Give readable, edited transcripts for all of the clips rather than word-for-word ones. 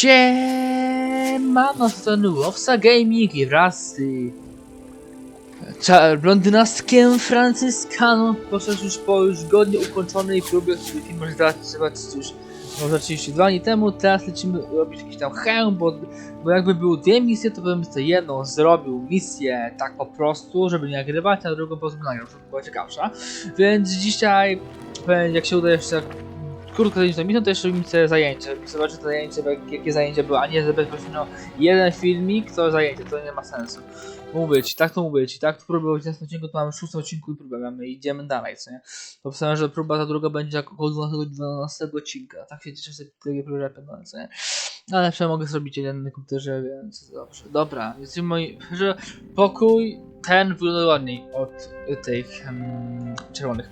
Siemano, stanu Owsa Gaming wraz z blondynaskiem Franciscano podczas już godnie ukończonej próby, który film może zobaczyć już może 32 dni temu. Teraz lecimy robić jakiś tam hełm, bo jakby były dwie misje, to bym sobie jedną zrobił misję tak po prostu, żeby nie nagrywać, a drugą po prostu nagrał, żeby była ciekawsza. Więc dzisiaj, jak się uda jeszcze krótko zajęć do misją, to jeszcze robimy sobie zajęcie, żeby zobaczyć to zajęcie, jakie zajęcie było, a nie bezpośrednio jeden filmik, to zajęcie, to nie ma sensu. Mówię ci, tak to mówię ci, tak to próbować w następnym odcinku, to mamy 6 odcinku i próbę mamy, idziemy dalej, co nie? Obstawiam, że próba ta druga będzie około 12 odcinka, tak się cieszę z tej próby, co nie? Ale przynajmniej mogę zrobić jeden na komputerze, więc dobrze. Dobra, jesteśmy moi, że pokój ten wygląda ładniej od tych czerwonych.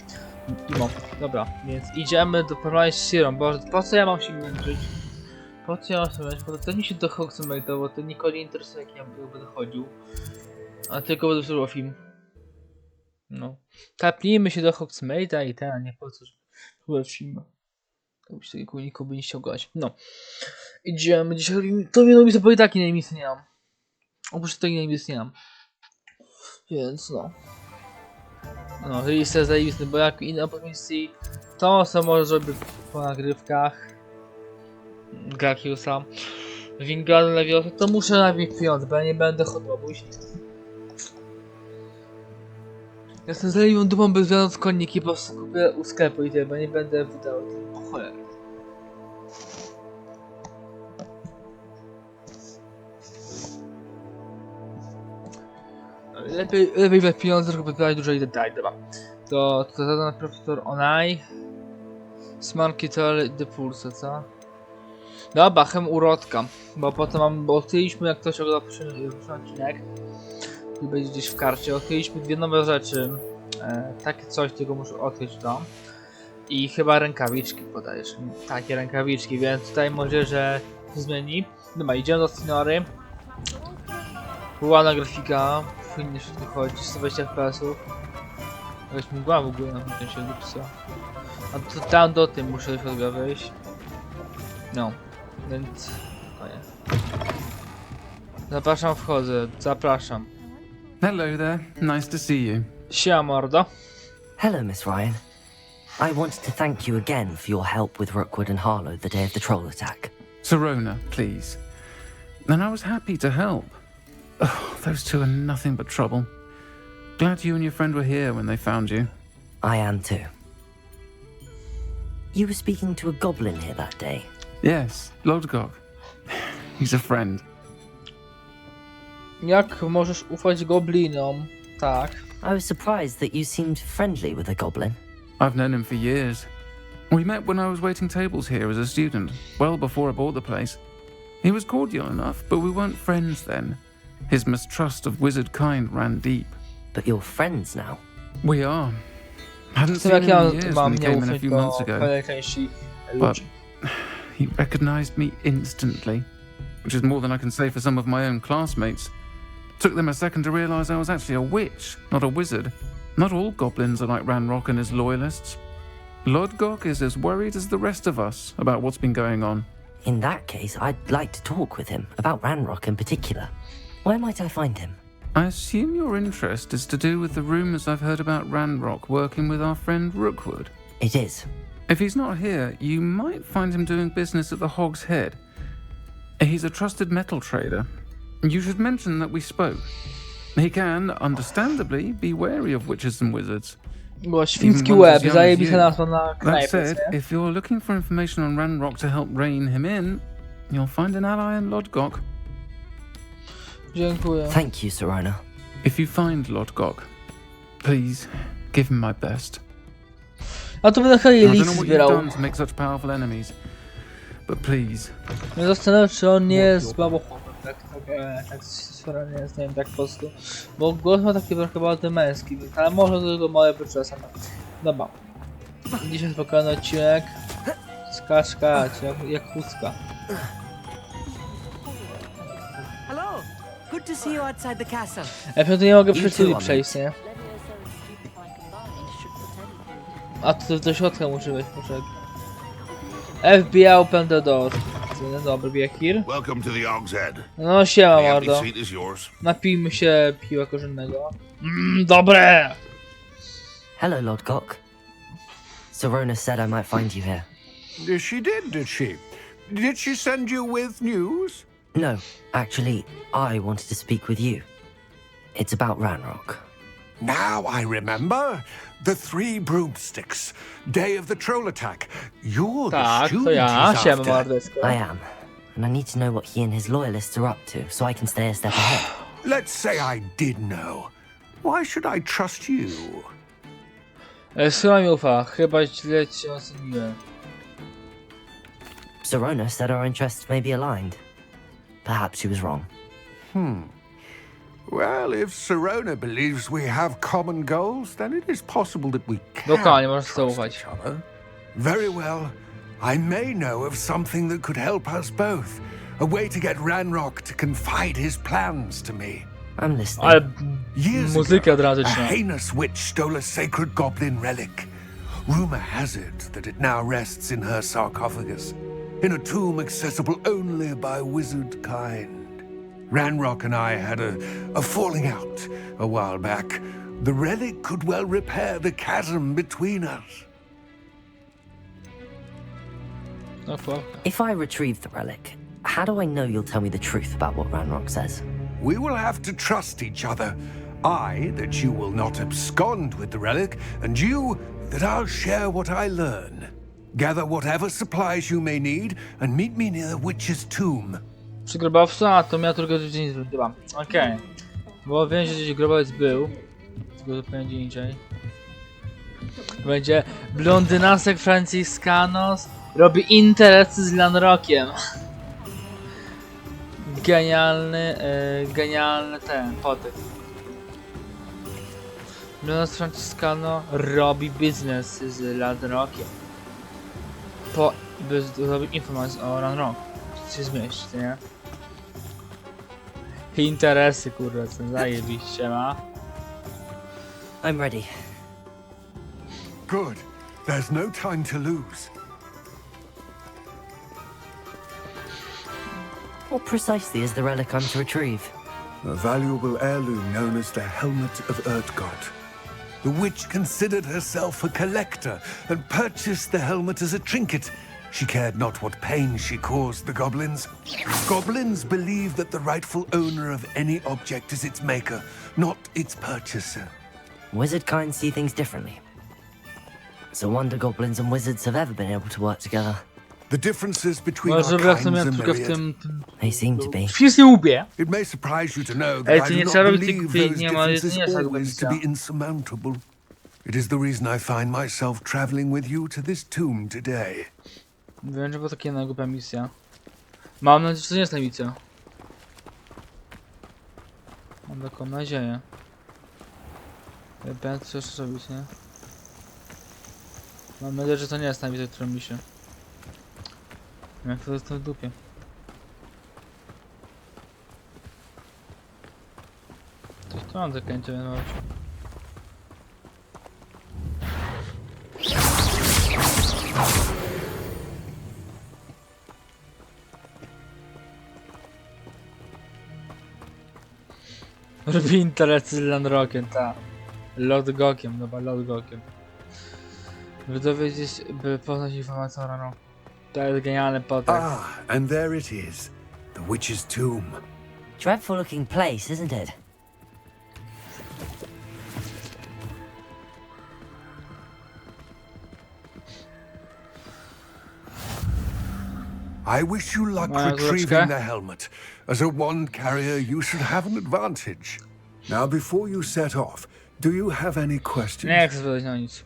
Dobra, więc idziemy do porwania z Sirą, bo po co ja mam się męczyć? Po co ja mam się męczyć? Bo to mi się do Hogsmeade'a, bo to nikogo nie interesuje, jak ja będę chodził. A tylko będę zrobił film. No. Tapnijmy się do Hogsmeade'a i ten, nie po co, żeby film. To byś takiego nikogo by nie chciał grać. No. Idziemy dzisiaj, to mi robi, to bo i tak innej misji nie mam. Oprócz tego innej misji nie mam. Więc no. No, listę zajebisty, bo jak inne misji, to co może zrobić po nagrywkach Grakiusa, Wingardu Leviosa, to muszę nabić pieniądze, bo ja nie będę chodził później. Jestem zaliwą dumą bez wiadomo konniki, po prostu kupię u sklepu i tyle, bo nie będę wydał o cholerę. Lepiej dla pieniądze, żeby wydać dużo i dać, dobra. To zadana profesor Onaj. Smarki to de pulse, co? Dobra, chem urodka. Bo potem bo odkryliśmy, jak ktoś ogląda poprzedni odcinek. Tu będzie gdzieś w karcie. Odkryliśmy dwie nowe rzeczy. Takie coś, tylko muszę odkryć to. I chyba rękawiczki podajesz. Takie rękawiczki, więc tutaj może, że się zmieni. Dobra, idziemy do Sinory. Ładna grafika. Powinny się tu chodzić, 120 FPS-ów. Jakaś mgła w ogóle na tym się napisała. A to tam do tym muszę do środka wejść. No, więc... Zapraszam, wchodzę, zapraszam. Hello there, nice to see you. Siema, mordo. Hello, Miss Ryan. I wanted to thank you again for your help with Rookwood and Harlow the day of the troll attack. Sirona, please. And I was happy to help. Oh, those two are nothing but trouble. Glad you and your friend were here when they found you. I am too. You were speaking to a goblin here that day. Yes, Lodgok. He's a friend. Jak możesz ufać goblinom? Tak. I was surprised that you seemed friendly with a goblin. I've known him for years. We met when I was waiting tables here as a student, well before I bought the place. He was cordial enough, but we weren't friends then. His mistrust of wizard kind ran deep. But you're friends now. We are. Hadn't To seen jak him ja in years mam when he nie came in a ufać few do months ago. kolejnej części But ludzi. he recognized me instantly, which is more than I can say for some of my own classmates. Took them a second to realize I was actually a witch, not a wizard. Not all goblins are like Ranrock and his loyalists. Lodgok is as worried as the rest of us about what's been going on. In that case, I'd like to talk with him about Ranrock in particular. Where might I find him? I assume your interest is to do with the rumors I've heard about Ranrock working with our friend Rookwood. It is. If he's not here, you might find him doing business at the Hog's Head. He's a trusted metal trader. You should mention that we spoke. He can, understandably, be wary of witches and wizards. Była świński łeb, zajebista nazwa na That knajpę, said, nie? if you're looking for information on Ranrock to help rein him in, you'll find an ally in Lodgok. Dziękuję. Thank you, Sirona. If you find Lodgok, please give him my best. A to będę chyba I don't listy know what you've zbierał. done to make such powerful enemies, but please. Nie zastanawiam się, czy on nie jest babochowem, tak sfera nie jest, nie wiem, tak po prostu. Bo głos ma taki trochę bardzo męski, ale może do tego małe wyczesem. Dobra. Dzisiaj spokojny odcinek. Skacz, jak chucka. Hello. Good to see you outside the castle. Ja pewnie nie mogę przejść, nie? A to do środka muszę wejść, poczekaj. FBI open the door. Dzień dobry, Wiechir. Welcome to the Og's Head. No siema, The empty mordo. seat is yours. Napijmy się piwa korzennego. Dobre! Hello, Lodgok. Sorona said I might find you here. She did, did she? Did she send you with news? No, actually, I wanted to speak with you. It's about Ranrock. Now I remember. The 3 broomsticks. Day of the troll attack. You're the Tak, to student ja. he's Siema, after. mordeczko. I am, and I need to know what he and his loyalists are up to so I can stay a step ahead. Let's say I did know. Why should I trust you? Słuchaj mi ufa, chyba źle cię oceniłem. Sorona said our interests may be aligned. Perhaps she was wrong. Well, if Sorona believes we have common goals, then it is possible that we Dokładnie, can możesz trust zaufać. each other. Very well. I may know of something that could help us both. A way to get Ranrock to confide his plans to me. I'm listening. Ale Years muzyka ago, a dramatyczna. heinous witch stole a sacred goblin relic. Rumor has it that it now rests in her sarcophagus, in a tomb accessible only by wizard kind. Ranrock and I had a falling out a while back. The relic could well repair the chasm between us. No chłopka. If I retrieve the relic, how do I know you'll tell me the truth about what Ranrock says? We will have to trust each other. I, that you will not abscond with the relic, and you, that I'll share what I learn. Gather whatever supplies you may need, and meet me near the witch's tomb. Przy grobowcu? A, to miała tylko dzień chyba. Okej. Bo wiem, że gdzieś grobowiec był. Tylko zupełnie gdzie indziej. Będzie Blondynasek Franciscano robi interesy z Ranrokiem. Genialny ten potyk. Blondynasek Franciscano robi biznes z Ranrokiem. By zdobyć informacje o Ranroku. Się zmieścić, nie? Interesy, kurde, co zajebiście ma. I'm ready. Good. There's no time to lose. What precisely is the relic I'm to retrieve? A valuable heirloom known as the Helmet of Erdgott. The witch considered herself a collector and purchased the helmet as a trinket. She cared not what pain she caused the goblins. Goblins believe that the rightful owner of any object is its maker, not its purchaser. Wizard kind see things differently. So wonder goblins and wizards have ever been able to work together. The differences between Może our jak to kinds miałem are tylko w myriad. tym... They seem to be. Świetnie nie lubię. It may surprise you to know Ej, that to I nie do trzeba not robić tych believe those kwietnia, ale to differences nie jest always to be argumentacja. insurmountable. It is the reason I find myself traveling with you to this tomb today. Wiem, że była taka jedna głupia misja. Mam nadzieję, że to nie jest ta misja. Mam taką nadzieję. Ja będę coś jeszcze robić, nie? Mam nadzieję, że to nie jest ta misja, którą mi się. Jak to jest w dupie. Coś tu mam zakręcie, no. Robi interesy z Ranrokiem, ta. Lodgokiem, dobra, Lodgokiem. By dowiedzieć, by poznać informację o Ranroku. To jest genialny potek. Ah, and there it is. The witch's tomb. Dreadful looking place, isn't it? I wish you luck Well, retrieving let's go. the helmet. As a wand carrier, you should have an advantage. Now, before you set off, do you have any questions? Nie chcę powiedzieć na nic.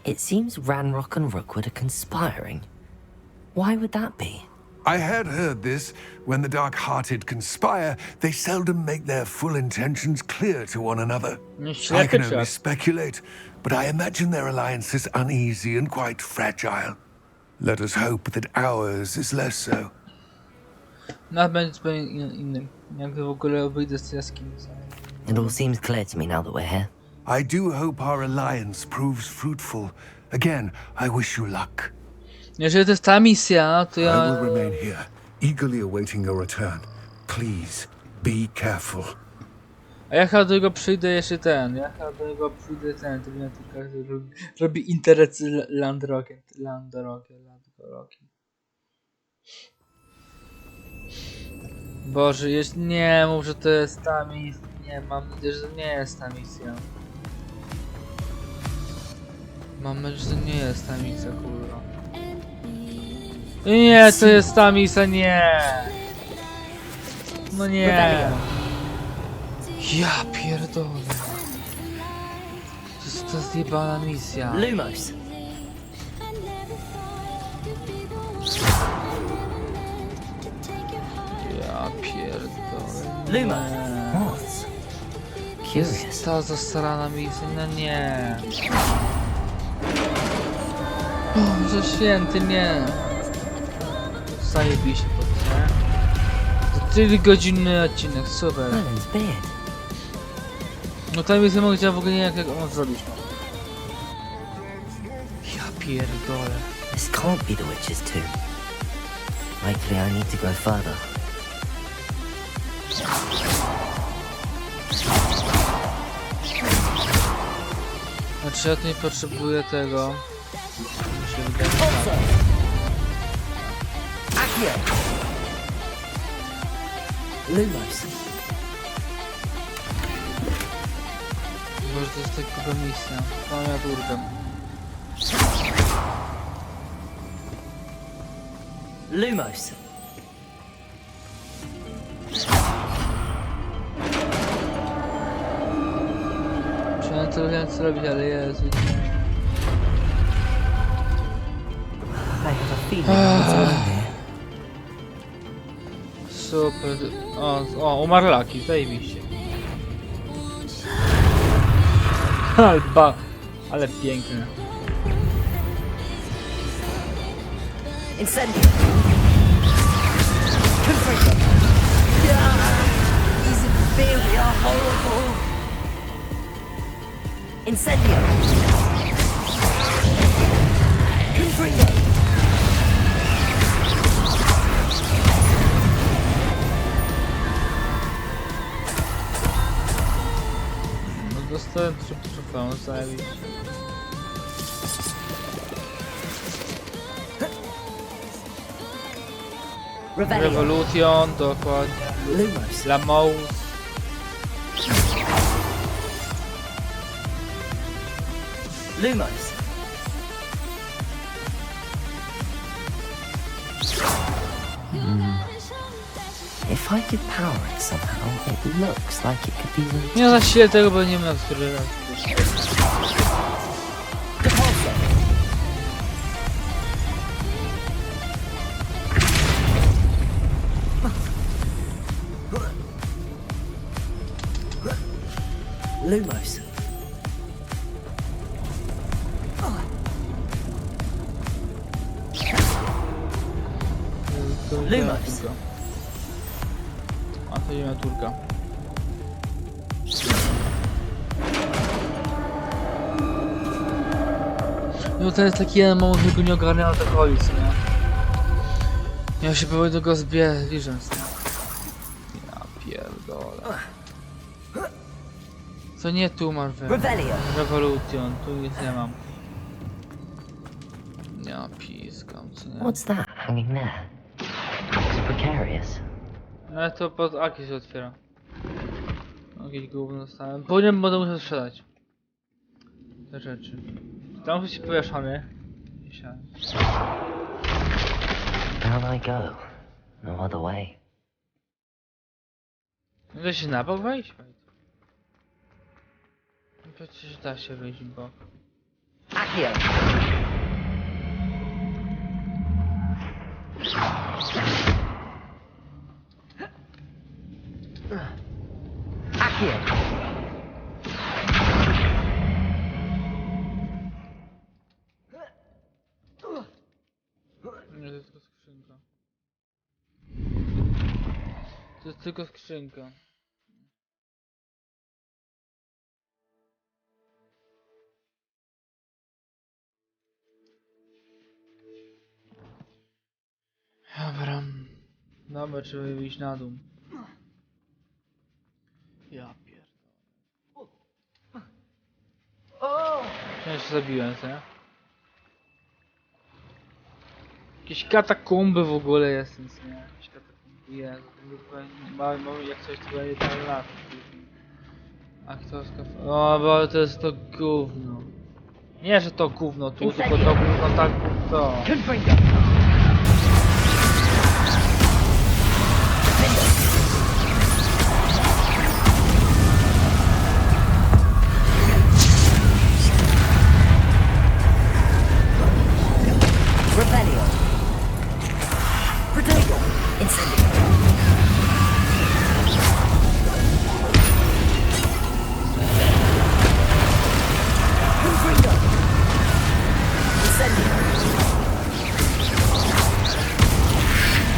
It seems Ranrock and Rookwood are conspiring. Why would that be? I had heard this. When the dark-hearted conspire, they seldom make their full intentions clear to one another. Nie I ślepy can only czas. speculate, but I imagine their alliance is uneasy and quite fragile. Let us hope that ours is less so. Nawet będzie zupełnie innym. Jak w ogóle wyjdę z jaskini. It all seems clear to me now that we're here. I do hope our alliance proves fruitful. Again, I wish you luck. Jeżeli to jest ta misja, to I ja... will remain here, eagerly awaiting your return. Please, be careful. A ja chyba do niego przyjdę jeszcze ten. Ja chyba do niego przyjdę ten. To mnie tylko robi interesy Landrokiem. Boże, jeszcze nie mów, że to jest ta misja. Nie, mam nadzieję, że to nie jest ta misja. Mam nadzieję, że to nie jest ta misja, kurwa. Nie, to jest ta misja, nie! No nie! Ja pierdolę. To jest jebana misja. Lumos. Ja pierdolę. Lumos. What? Curious. Ta zasrana misja, no nie. O, że święty, nie. Zajebiście to, nie? To 4-godzinny odcinek, super. Merlin's beard. No ta misja mogę chciała w ogóle nie jak on zrobić. Ja pierdolę. This can't be the witch's tomb. Likely I need to go further. Znaczy ja tu nie potrzebuję tego. Mi się wydaje, że tak. Accio. Lumos. Może to jest taka misja. Pana durka. Lumos. Chciałem to wiem co robić, ale Jezu. I have a feeling it's around here. Super. O, umarlaki, zajebiście. Ale piękne. Incendio. Confringo. These inferi are horrible. Incendio. Confringo. No dostałem trofeum, zajebiście. Revelio. Revolution, dokładnie. Lumos. Lamous. Lumos. If I could power it somehow, it looks like it could be the... Nie zasilę tego, bo nie wiem, który raz. Depulso. Lumos. Lumos. A to nie ma turka. No to jest taki jeden moment, którego nie ogarniałem do końca, nie? Ja się powoli do go zbliżę, nie? Ja pierdolę. Co nie tu masz Revelio. Revolution, tu nic nie mam. Ja piskam, co nie? What's that hanging there? Looks precarious. No to pod Aki się otwiera. Jakieś gówno dostałem. Powinien będę musiał sprzedać te rzeczy. Tam ktoś powieszony. Down I go. No other way. No da się na bok wejść? No przecież da się wejść w bok. Accio. Accio. Nie, to jest tylko skrzynka. To jest tylko skrzynka. Dobra, trzeba wyjść na dół. Ja pierdolę. Przecież się zabiłem, co nie? Jakieś katakumby w ogóle jest, nic nie? Jakieś katakumby, Jezu, mamy jak coś to będzie parę lat. Aktorska... O, bo to jest to gówno. Nie, że to gówno tu, tylko to gówno tak, to. Rebellion. Protego. Incendio. Confringo. Incendio.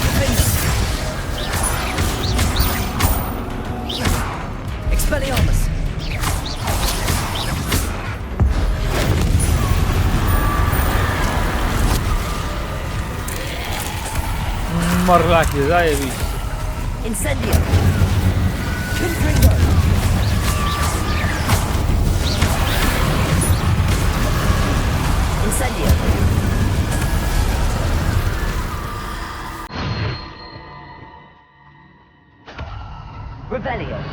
Defendo. Expelliarmus. Morlaki, zajebiście. Incendio. Confringo. Incendio. Rebellion.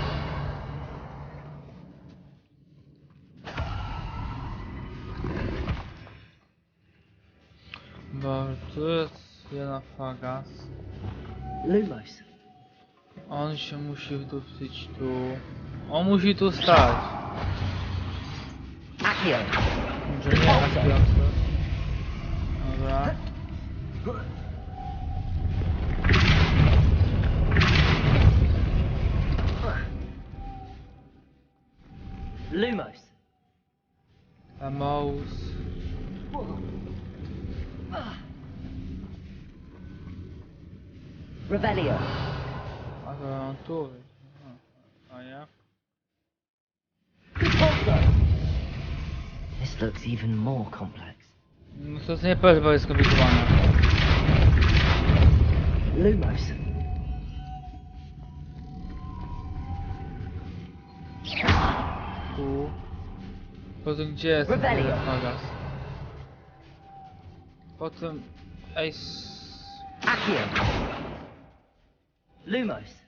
Bo tu jest jedna fagas. Lumos. On się musi wdupcyć tu. On musi tu stać. Accio. Może nie Akio. Dobra. Lumos. Amos. Rebellion. A to on tu. A ja? This looks even more complex. No to nie powiem, bo jest skomplikowane. Lumos. Tu. Potem gdzie jest ten Rebellion. fagas? Potem... Ej... Accio. Lumos.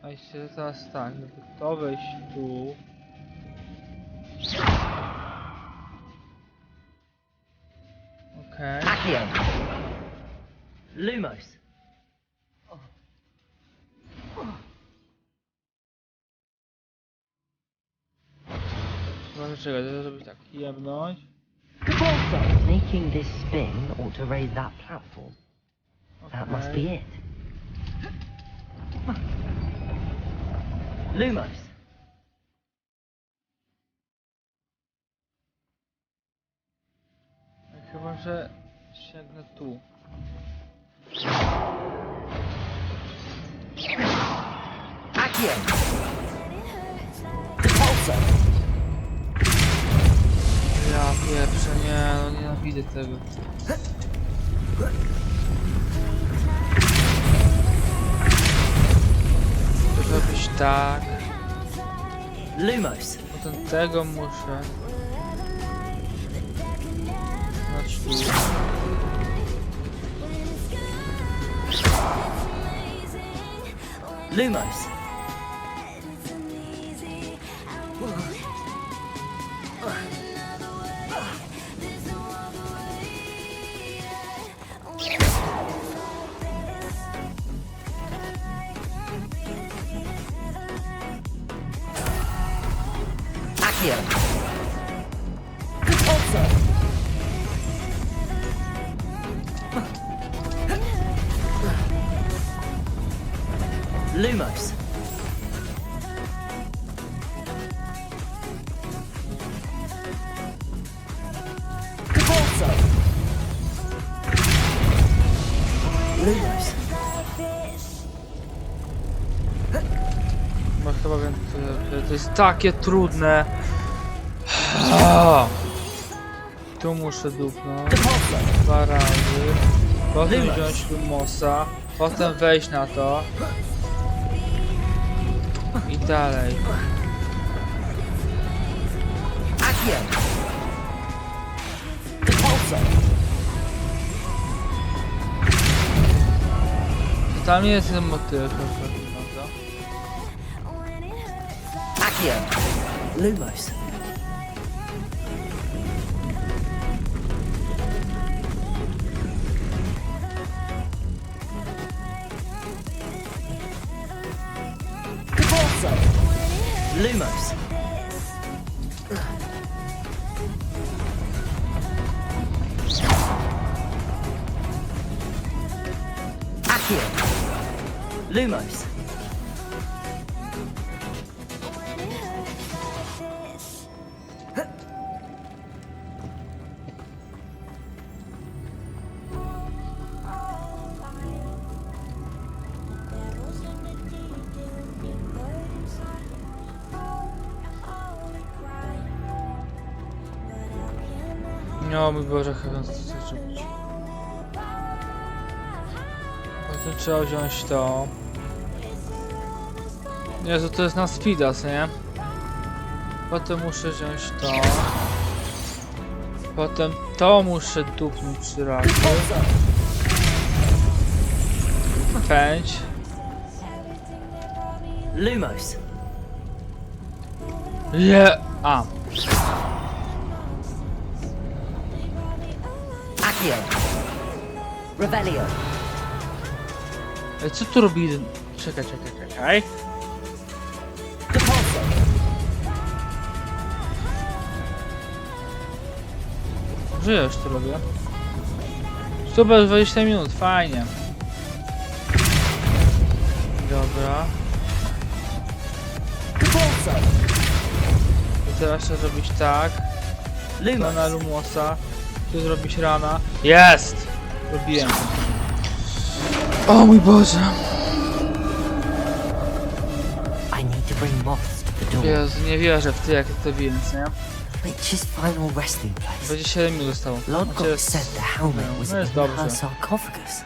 Ej, się teraz tak, żeby to wejść tu. Okej. Accio. Lumos. Może czekać, to zrobić tak. Jebnąć. Making this spin ought to raise that platform. That must be it. Lumos. Chyba, że sięgnę tu. Accio. Depulso. Ja pieprzę, nie, no nienawidzę tego. To zrobić tak. Lumos. Potem tego muszę. Znaczy tu. Lumos. Accio. Depulso. Lumos. Depulso. Lumos. Bo chyba wiem, to jest takie trudne. Tu muszę dupnąć Depulso. 2 razy. Potem Lumos. wziąć Lumosa. Potem wejść na to. I dalej. Tam nie jest ten motyl, prawda? Lumos. Lumos. Accio. Lumos. No mój Boże, chyba co chcę zrobić. Potem trzeba wziąć to. Jezu, to jest na speedas, nie? Potem muszę wziąć to. Potem to muszę dupnąć 3 razy. Pędź. Lumos. A. Accio. Revelio. Ej, co tu robi? Czekaj. Depulso. Że ja już to robię. Super, 20 minut, fajnie. Dobra. Depulso. I teraz trzeba zrobić tak. To na Lumos. Lumosa. Tu zrobić rana. Jest! Robiłem. O mój Boże. I need to bring moths to the door. Jezu, nie wierzę w ty, jak to więc, nie? Witch's final resting place. 27 minut zostało. Lodgok said the helmet was No jest in her dobrze. sarcophagus.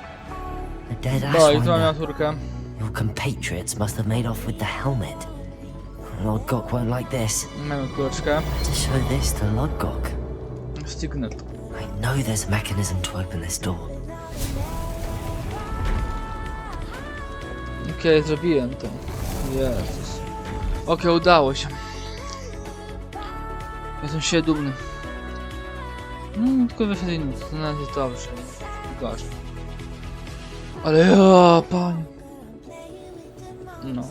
The dead No i tu mam Ashwinder. naturkę. Your compatriots must have made off with the helmet. Lodgok won't like this. Mamy kuleczkę. To show this to Lodgok. Stygnet. I know there's a mechanism to open this door. Okej, zrobiłem to. Jezus. Okej, udało się. Jestem się dumny. Tylko 20 minut, to nawet jest dobrze. Gorzej. Ale ja, panie. No.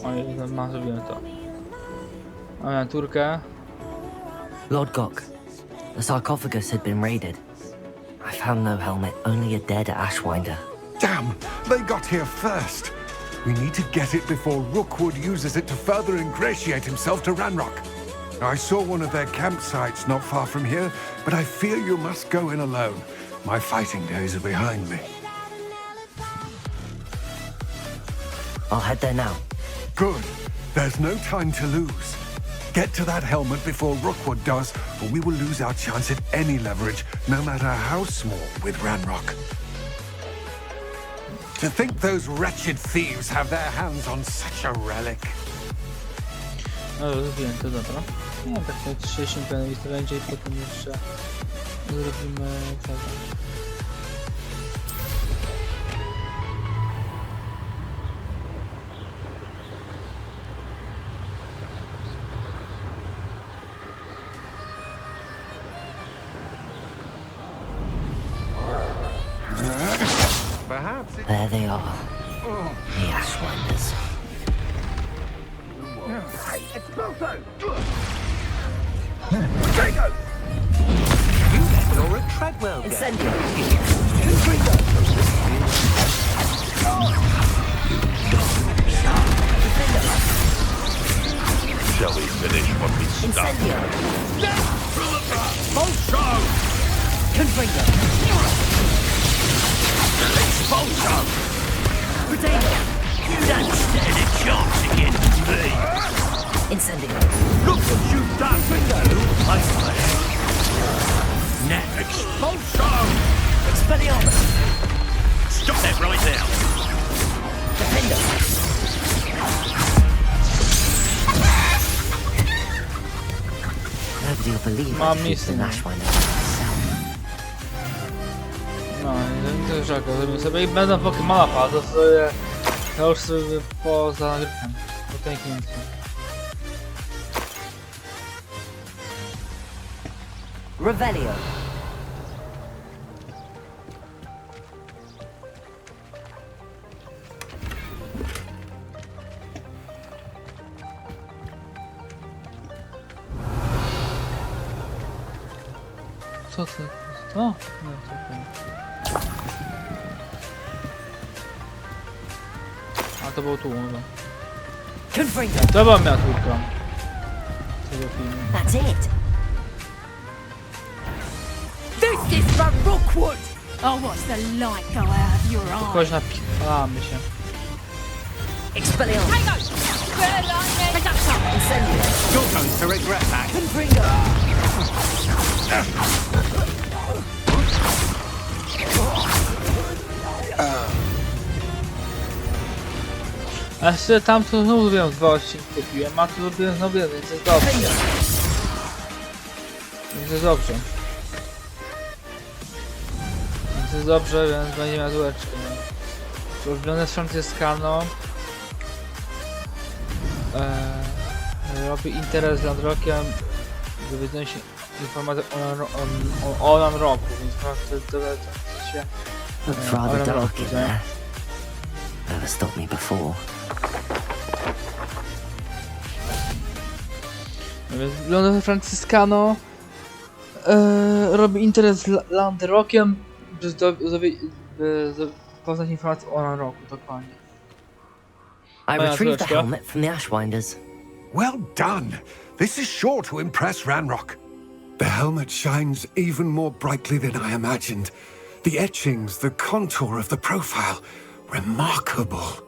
Oj, zrobiłem to. Mam naturkę. Lodgok, the sarcophagus had been raided. I found no helmet, only a dead Ashwinder. Damn, they got here first. We need to get it before Rookwood uses it to further ingratiate himself to Ranrock. I saw one of their campsites not far from here, but I fear you must go in alone. My fighting days are behind me. I'll head there now. Good. There's no time to lose. Get to that helmet before Rookwood does, or we will lose our chance at any leverage, no matter how small, with Ranrock. To think those wretched thieves have their hands on such a relic. No, zrobiłem to, dobra. No, tak na 30 minut to będzie i potem jeszcze zrobimy tego. There they are. The Ashwinders. You're a Treadwell girl. Incendio. Shall we finish what we started? Incendio. Expulso! Confringo. Expulso! Potato. You don't stand a chance against me! Incendio. Look what you've done! I say. Now, expulso! Expelliarmus. Stop that right now! you'll believe Mam I defeated miejsce. an Ashwinder myself. No, to już jak zrobimy sobie i będą Pokemona to sobie... Ja już sobie poza nagrywkiem. Bo to nikt nie wiem. Revelio. Co ty? Co? Nie, co to? A to było tu, no. Confringo. To była miniaturka. Tego filmu. That's it. This is for Rockwood! Oh, what's the light go out of your eye? Chodź napalamy się. Expelliarmus. Reduction! Incendio. You're going to regret that. Confringo. A jeszcze tam to znowu zrobiłem 2 odcinki kupiłem, a tu zrobiłem znowu jeden, więc jest dobrze. Więc jest dobrze. Więc jest dobrze, więc będzie miał złeczkę. Ulubiony jest Franciscano. Robi interes z Ranrokiem. Dowiedzenie się informacji o Ranroku, więc dowiedzenie się Looked o rather dark Ranroku, in there. Never stopped me before. Wygląda Franciscano robi interes z Ranrokiem, by poznać informacje o Ranroku, dokładnie. I Oh, yeah, retrieved the let's go. helmet from the Ashwinders. Well done. This is sure to impress Ranrock. The helmet shines even more brightly than I imagined. The etchings, the contour of the profile, remarkable.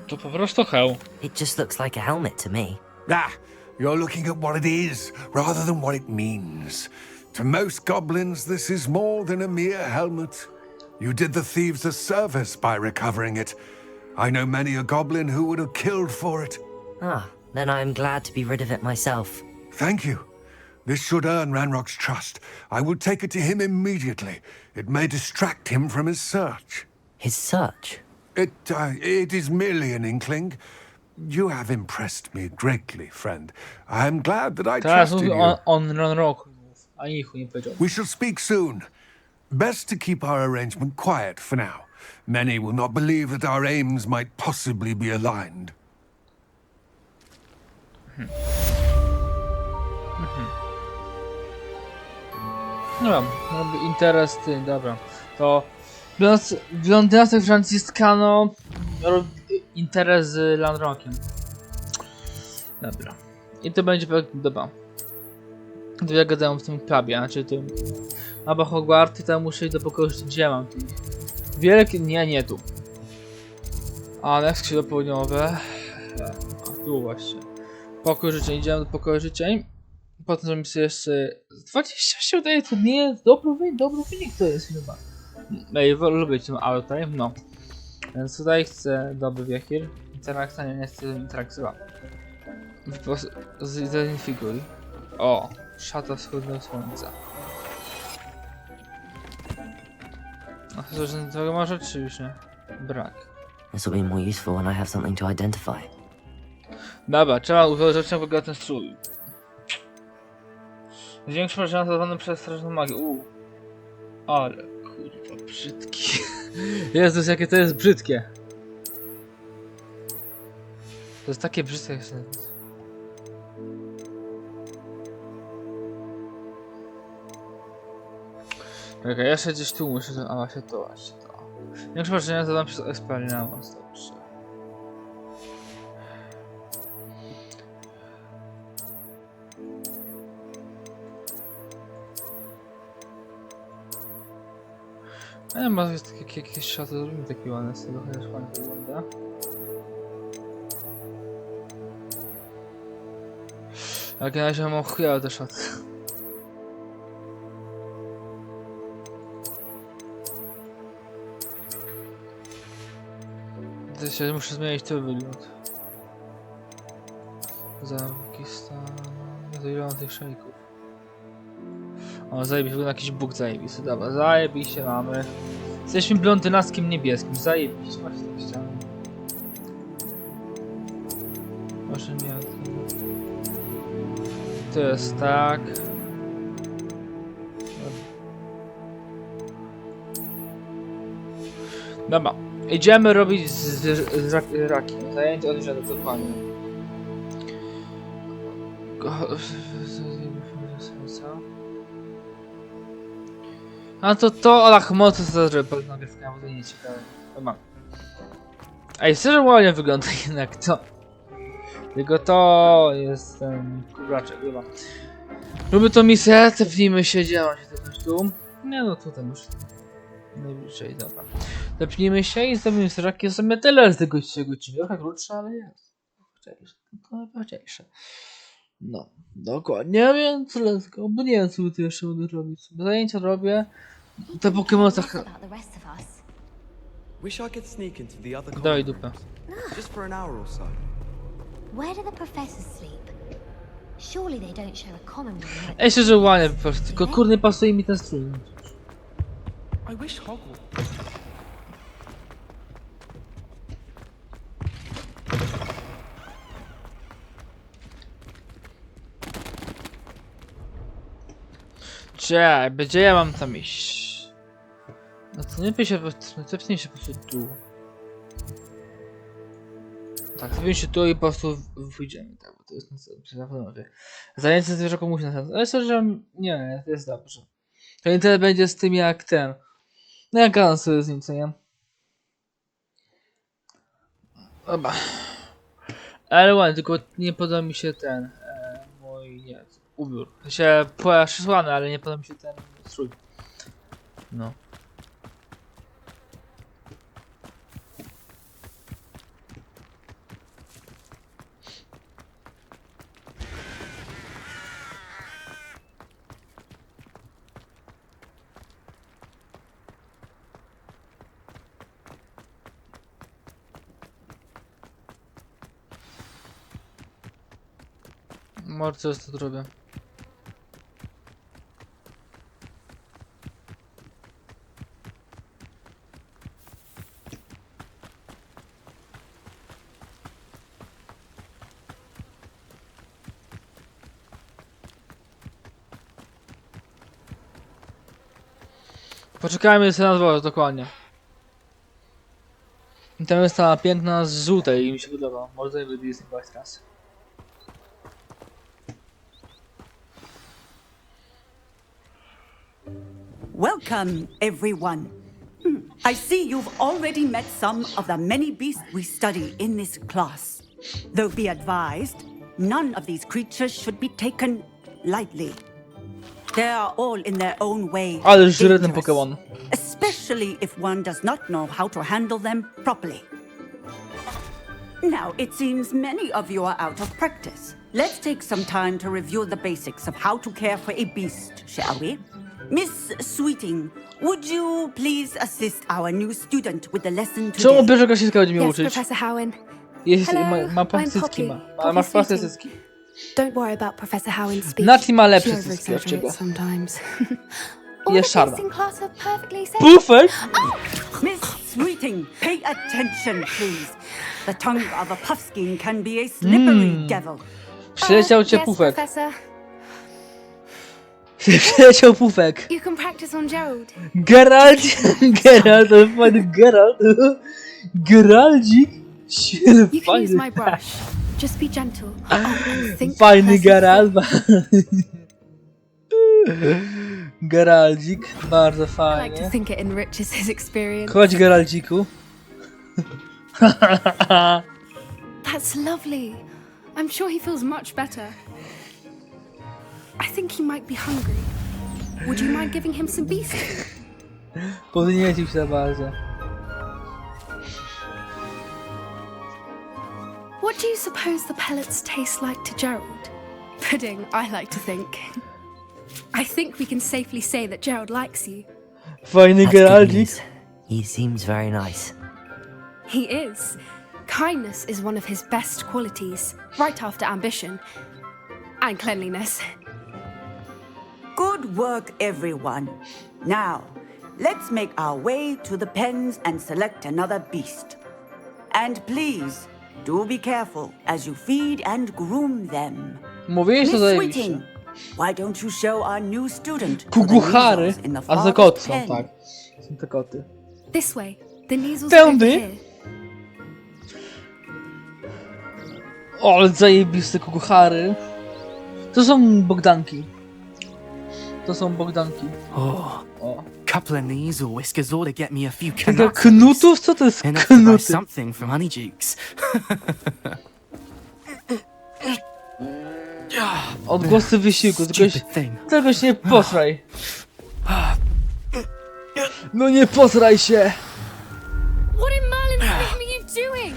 To po prostu heł. It just looks like a helmet to me. Ah, you're looking at what it is rather than what it means. To most goblins, this is more than a mere helmet. You did the thieves a service by recovering it. I know many a goblin who would have killed for it. Ah, then I am glad to be rid of it myself. Thank you. This should earn Ranrock's trust. I will take it to him immediately. It may distract him from his search. His search? It is merely an inkling. You have impressed me greatly, friend. I am glad that I Teraz trusted mówi you. on Ranroku, a nichu nie powiedział. We shall speak soon. Best to keep our arrangement quiet for now. Many will not believe that our aims might possibly be aligned. No, robi interes ty, dobra. To blondynasek Franciscano robi interes z Ranrokiem. Dobra. I to będzie dobra. To ja gadałem w tym klubie, znaczy tym Mapa Hogwartu, tam muszę iść do pokoju, gdzie mam tu wielkie, nie tu. Ale skrzydło południowe. A tu właśnie. Pokój życzeń, idziemy do pokoju życzeń. Potem zrobimy sobie jeszcze 20 się udaje, to nie jest dobry wynik to jest chyba. Ej, lubię ten autotime, no. Więc tutaj chcę dobry wiechir. Interakcja, nie chcę interakcja. Zidentyfikuj. O, szata wschodniego słońca. A to, że tego masz oczywiście. Brak. This will be more useful when I have something to identify. Dobra, trzeba uważać na ogóle ten strój. Zwiększ marżę zadawany przez straszną magię. Ale kurwa brzydki. Jezus, jakie to jest brzydkie. To jest takie brzydkie jak się... Okej, jeszcze gdzieś tu muszę... A właśnie to. Zwiększ marżę zadawany przez Expelliarmus. Dobrze. A może jest jakieś szaty, zrobimy taki ładny z tego, chociaż ładnie wygląda. Jak na razie mam chujowe te szaty. To się muszę zmienić ten wygląd. Zamki stan... podejrzewam tych szejków. O, zajebiście, wygląda jakiś bóg zajebisty. Dobra, zajebiście mamy. Jesteśmy blondynaskiem niebieskim, zajebiście. Masz tą ścianę. Może nie. To jest tak. Dobra, idziemy robić z rakiem. Zajęcie od zwierząt, dokładnie. A to Olach mocno co zrobię, nagrywka, bo to nie ciekawe. Dobra. Ej, szczerze ładnie wygląda jednak to. Tylko to jest ten kurczaczek, chyba. Robię to misję, tepnijmy się, działa się to tu. Nie no, tutaj już najbliżej, dobra. Tepnijmy się i zrobimy strażaki, jest sobie tyle z tego odcinka. Trochę krótsze, ale jest. To najważniejsze. No, dokładnie, więc let's go, bo nie wiem co tu jeszcze mogę robić. Zajęcia robię, te Pokémon tak... About the rest of us. Wish I could sneak into the other Daj common dupę. rooms, just for an hour or so. Where do the professors sleep? Surely they don't share a common room. Ej, szczerze ładnie po prostu, tylko kurde pasuje mi ten strój. I wish Hogwarts. Cześć, gdzie ja mam tam iść? No to nie się, cepnij się po prostu tu. Tak, cepnij się tu i po prostu wyjdziemy, tak, bo to jest na pewno. Zajęcie zwierzaku musi na ale szczerze, że nie, to jest dobrze. To internet będzie z tym jak ten. No ja gadam sobie z nim, co nie? Dobra. Ale ładnie, tylko nie podoba mi się ten, mój, nie, ubiór. To się przysłany, ale nie podoba mi się ten strój. No. Może coś tu zrobię. Poczekajmy sobie na dworze, dokładnie. I tam jest ta piękna z żółtej i mi się podoba. Może to nie będzie Disney teraz. Welcome, everyone. I see you've already met some of the many beasts we study in this class. Though be advised, none of these creatures should be taken lightly. They are all in their own way Ale żre ten dangerous, Pokémon. especially if one does not know how to handle them properly. Now, it seems many of you are out of practice. Let's take some time to review the basics of how to care for a beast, shall we? Miss Sweeting, would you please assist our new student with the lesson Czemu today? bierze się będzie mnie Yes, uczyć? Professor Howen. Jest, Hello, ma I'm cycki, Poppy. ale masz Poppy pasy Sweeting. cycki. Don't worry about Professor Howen's speech. Nati ma lepsze She cycki od ciebie. overexaggerates sometimes. All Jest the szarda. beasts in class are perfectly safe. Pufek! Miss Sweeting, pay attention, please. The tongue of a puffskein can be a slippery devil. Przyleciał cię Yes, Pufek. Professor. Przyleciał Pufek. You can practice on Gerald. Geralt! Geralt, to fajny Geralt. Geraldzik. You can use Fajny. my brush. Just be gentle. Oh, and think Fajny pleasant Geralt. Geraldzik, bardzo I like to fajnie. think it enriches his experience. Chodź Geraldziku. That's lovely. I'm sure he feels much better. I think he might be hungry. Would you mind giving him some beast food? Podniecił się bardzo. What do you suppose the pellets taste like to Gerald? Pudding, I like to think. I think we can safely say that Gerald likes you. Fajny That's good Geraldzik. news. He seems very nice. He is. Kindness is one of his best qualities, right after ambition. And cleanliness. Good work, everyone. Now, let's make our way to the pens and select another beast. And please, do be careful as you feed and groom them. Mówiłeś, to Miss zajebiście. Sweeting, why don't you show our new student to the Kukuchary, measles in the a za farthest kot są, pen? tak. Są te koty. This way. The measles are over Tędy? here. O, ale zajebiste kukuchary. To są Bogdanki. To są Bogdanki. Oh, O. couple of these or whiskers ought to get me a few Tego canucks. knutów? Co to jest Enough to buy knuty? something from Honeydukes. Odgłosy wysiłku, Stupid thing. tylko się nie posraj. No nie posraj się! What in Merlin's name are you doing?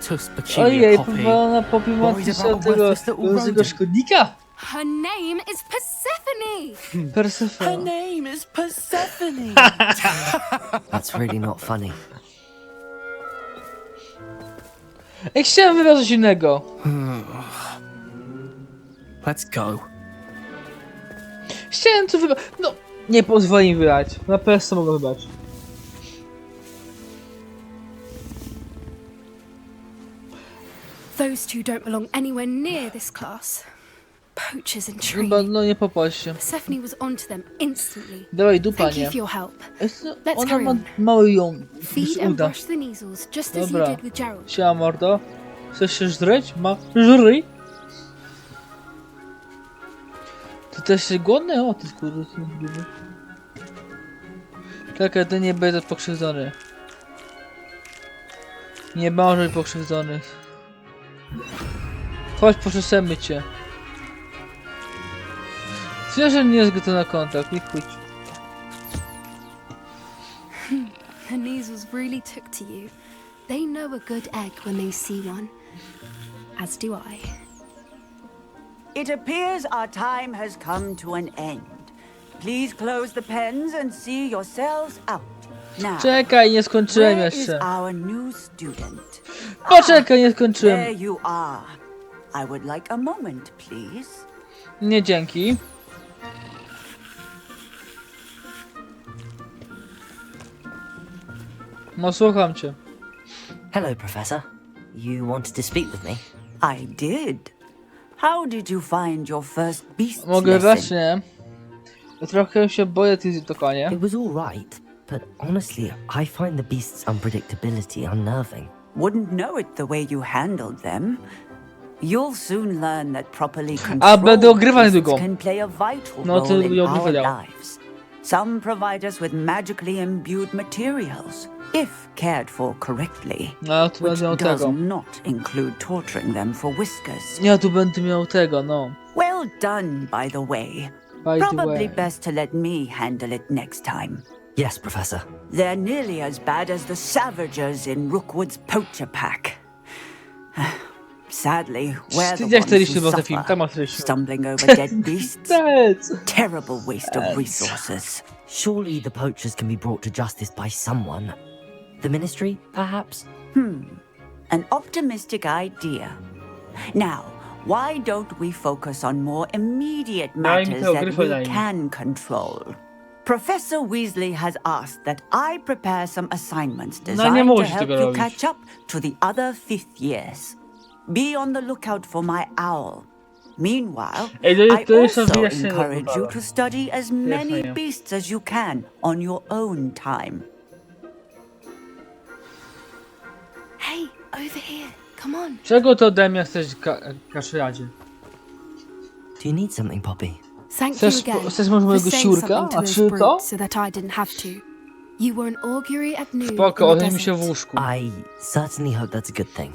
Tus, peculiar Ojej, poppy. powalona Poppy ma Worried się about a tego worthless little rodent. szkodnika? Her name is Persephone. Her Persefone. name is Persephone. That's really not funny. Ej, chciałem wybrać coś innego. Let's go. Chciałem coś wybrać. No, nie pozwoli mi wybrać. Na PS mogę wybrać. Those two don't belong anywhere near this class. Poachers and Chyba, training. no nie popatrz się. Persephone was onto them instantly. Dawaj dupa, Thank you nie. for your help. Ona carry ma on. mały ją. Feed się and uda. brush the measles, just as Dobra. you did with Gerald. Siema mordo. Chcesz się żreć? Żryj. Ty też jesteś głodny? O, ty kurde. Czekaj, to nie będę pokrzywdzony. Nie może być pokrzywdzony. Chodź, poczesemy cię. Zwierzę nie jest gotowe na kontakt, nie chuj. The measles really took to you. They know a good egg when they see one. As do I. It appears our time has come to an end. Please close the pens and see yourselves out. Now, Czekaj, nie skończyłem where is jeszcze. our new student? Poczekaj, nie There skończyłem. you are. I would like a moment, please. Nie dzięki. No słucham cię. Hello, Professor. You wanted to speak with me? I did. How did you find your first beast Mogę lesson? właśnie. Trochę się boję tych dokładnie. It was all right, but honestly, I find the beast's unpredictability unnerving. Wouldn't know it the way you handled them. You'll soon learn that properly A będę controlled ogrywał beasts niedługo. can play a vital No, ty role in nie our ogrywał. lives. Some provide us with magically imbued materials, if cared for correctly, No, tu which będę miał does tego. not include torturing them for whiskers. Ja tu będę miał tego, no. Well done, by the way. By the Probably way. best to let me handle it next time. Yes, Professor. They're nearly as bad as the Savagers in Rookwood's poacher pack. Sadly, we're the Jak ones chcieliśmy who ten film, suffer, tam ma treści. stumbling over dead beasts. That's... Terrible waste of resources. Surely the poachers can be brought to justice by someone. The Ministry, perhaps? An optimistic idea. Now, why don't we focus on more immediate Daj mi matters tego that gryfa, we daj mi. can control? Professor Weasley has asked that I prepare some assignments nie designed to możesz help tego you robić. catch up to the other fifth years. Be on the lookout for my owl. Meanwhile, Ej, I to jest also wyjaśnienie encourage you wypada. to study as many Wyjaśnienie. beasts as you can on your own time. Hey, over here. Come on. Czego to ode mnie chcesz, kaszradzie? Do you need something, Poppy? Thank Chcesz- you again chcesz może mojego for saying siurka? something to A those czy to? brutes so that I didn't have to. You were an augury at noon Spoko, in the odejdź mi się w desert. łóżku. I certainly hope that's a good thing.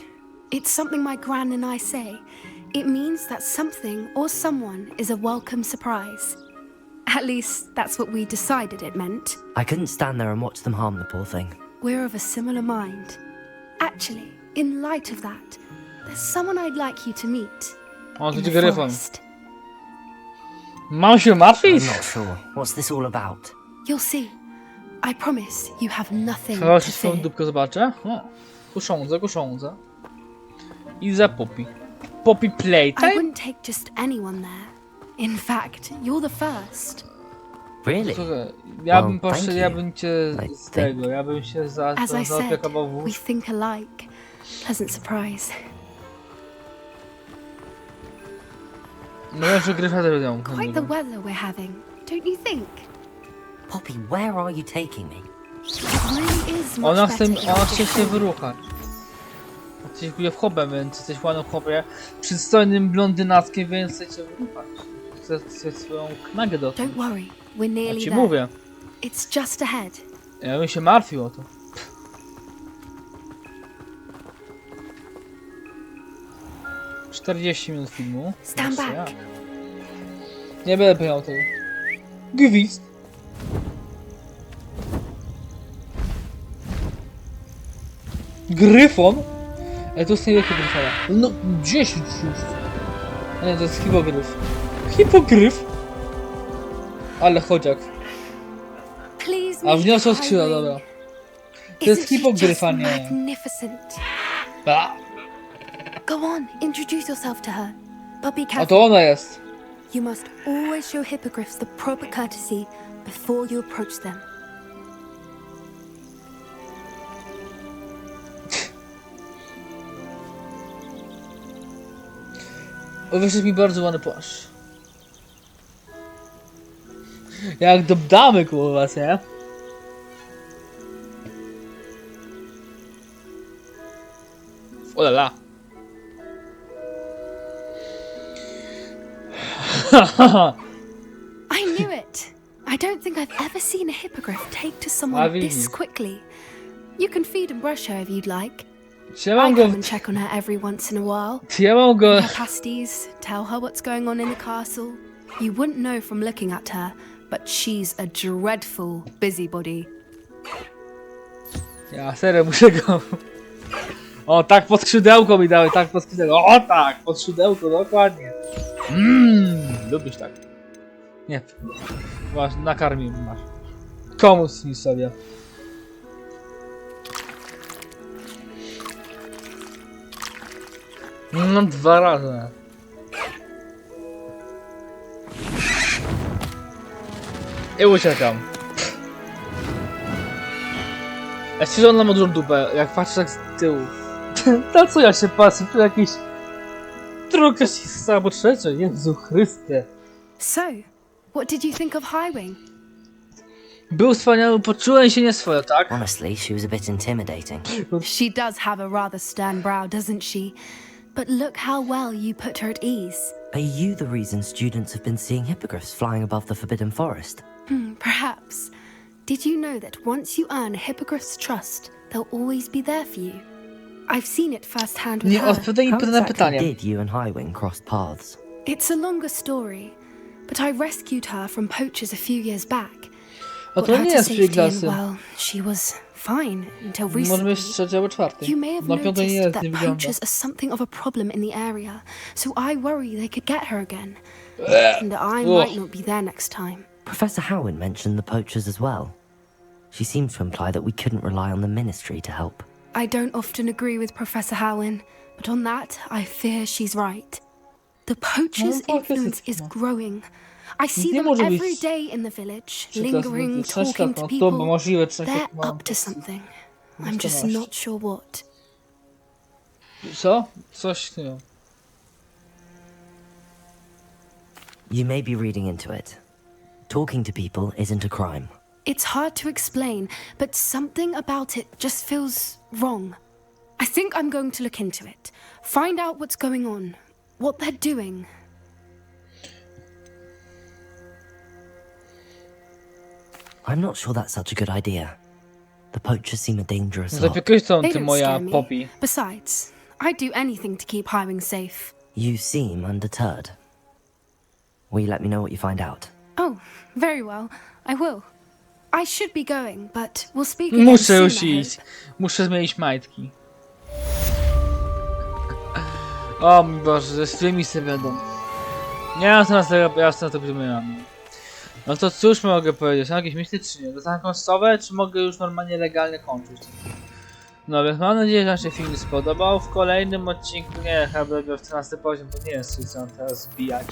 It's something my gran and I say. It means that something or someone is a welcome surprise. At least that's what we decided it meant. I couldn't stand there and watch them harm the poor thing. We're of a similar mind. Actually, in light of that, there's someone I'd like you to meet. O, to In ci the gryfon. forest. Mam się martwić? I'm not sure. What's this all about? You'll see. I promise you have nothing to Chodź, swoją fear. dupkę zobaczę. O, kusządza. I za Poppy. Poppy I Playtime? wouldn't take just anyone there. In fact, you're the first. Really? Słuchaj, ja bym Well, poszedł, thank ja you. bym cię I z tego, think- ja bym się As I said, zaopiekował we wóz. think alike. Pleasant surprise. No ja, że Gryfa zrobią. Quite the weather we're having, don't you think? Poppy, where are you taking me? It really is much Ona chce better się wyruchać. Jesteś w hobem, więc jesteś ładną hobie. Przystojnym blondynaskiem, więc chce cię wyruchać. Chce swoją knagę do Don't worry, we're Ja nearly ci there. mówię. It's just ahead. Ja bym się martwił o to. Pff. 40 minut filmu. Stand Jeszcze back. ja. Nie będę pojechał tego. Gwizd. Gryfon? Ale to jest największy gryfona. No 10 już. A nie, to jest hipogryf. Hipogryf? Ale chodziak. Please A make wniosła it skrzydła, highway. dobra. To jest Isn't she hipogryfa, just nie. magnificent? A, Go on, introduce yourself to her. But be a careful. to ona jest. You must always show hippogriffs the proper courtesy before you approach them. Wyszedł mi bardzo ładny płaszcz. Jak dodamy koło was, nie? Olala. I knew it. I don't think I've ever seen a hippogriff take to someone widzisz. this quickly. You can feed and brush her if you'd like. Czy ja I mam go... come and check on her every once in a while. Czy ja mam go... Her pasties, tell her what's going on in the castle. You wouldn't know from looking at her, but she's a dreadful busybody. Ja serio muszę go... O, tak pod skrzydełko mi dały, tak pod skrzydełko. O tak, pod skrzydełko, dokładnie. Lubisz tak. Nie. Masz, nakarmił masz. Komu z sobie. No 2 razy. I uciekam. Ja się, że ona ma dużą dupę, jak patrzę tak z tyłu. To co ja się patrzę, tu jakiś... Druga się albo trzecia, Jezu Chryste. So, what did you think of Highwing? Był wspaniały, poczułem się nieswojo, tak? Honestly, she was a bit intimidating. She does have a rather stern brow, doesn't she? But look how well you put her at ease. Are you the reason students have been seeing hippogriffs flying above the Forbidden Forest? Perhaps. Did you know that once you earn a hippogriff's trust, they'll always be there for you? I've seen it firsthand with Nie her. odpowiadaj mi How na exactly pytanie. did you and Highwing cross paths? It's a longer story, but I rescued her from poachers a few years back. A Got to her nie to jest safety and, klasy. well, she was fine until Może recently. być trzecia albo czwarty. You may have Na piątej nie noticed jest, that nie wygląda. poachers are something of a problem in the area, so I worry they could get her again. And I might not be there next time. Professor Howin mentioned the poachers as well. She seemed to imply that we couldn't rely on the ministry to help. I don't often agree with Professor Howin, but on that, I fear she's right. The poachers' influence is growing. I see them every day in the village, lingering, talking to people. They're up to something. I'm just not sure what. Co? Coś, nie wiem. You may be reading into it. Talking to people isn't a crime. It's hard to explain, but something about it just feels wrong. I think I'm going to look into it, find out what's going on, what they're doing. I'm not sure that's such a good idea. The poachers seem a dangerous lot. Zapiekłeś tą They ty don't moja scare me. Poppy. Besides, I'd do anything to keep Highwing safe. You seem undeterred. Will you let me know what you find out? Oh, very well. I will. I should be going, but we'll speak again Muszę soon, już I hope. iść. Muszę zmienić majtki. O mój Boże, ze swoimi sobie będą. Nie mam na tego, ja na to przypominam. No to cóż mogę powiedzieć? Mam jakieś myśli czy nie? Dostanę końcowe, czy mogę już normalnie legalnie kończyć? No więc mam nadzieję, że wam się film spodobał. W kolejnym odcinku, nie, chyba będę w 14 poziom, bo nie jest co teraz zbijać.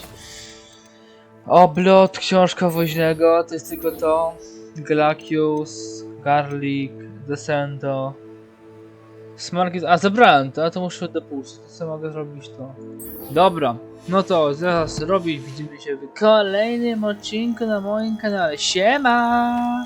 Oblot, książka woźnego, to jest tylko to. Glacius, Garlic, Descendo. Smark jest... A, zebrałem to, a to muszę dopuścić. To co mogę zrobić to? Dobra, no to zaraz robić. Widzimy się w kolejnym odcinku na moim kanale. Siema!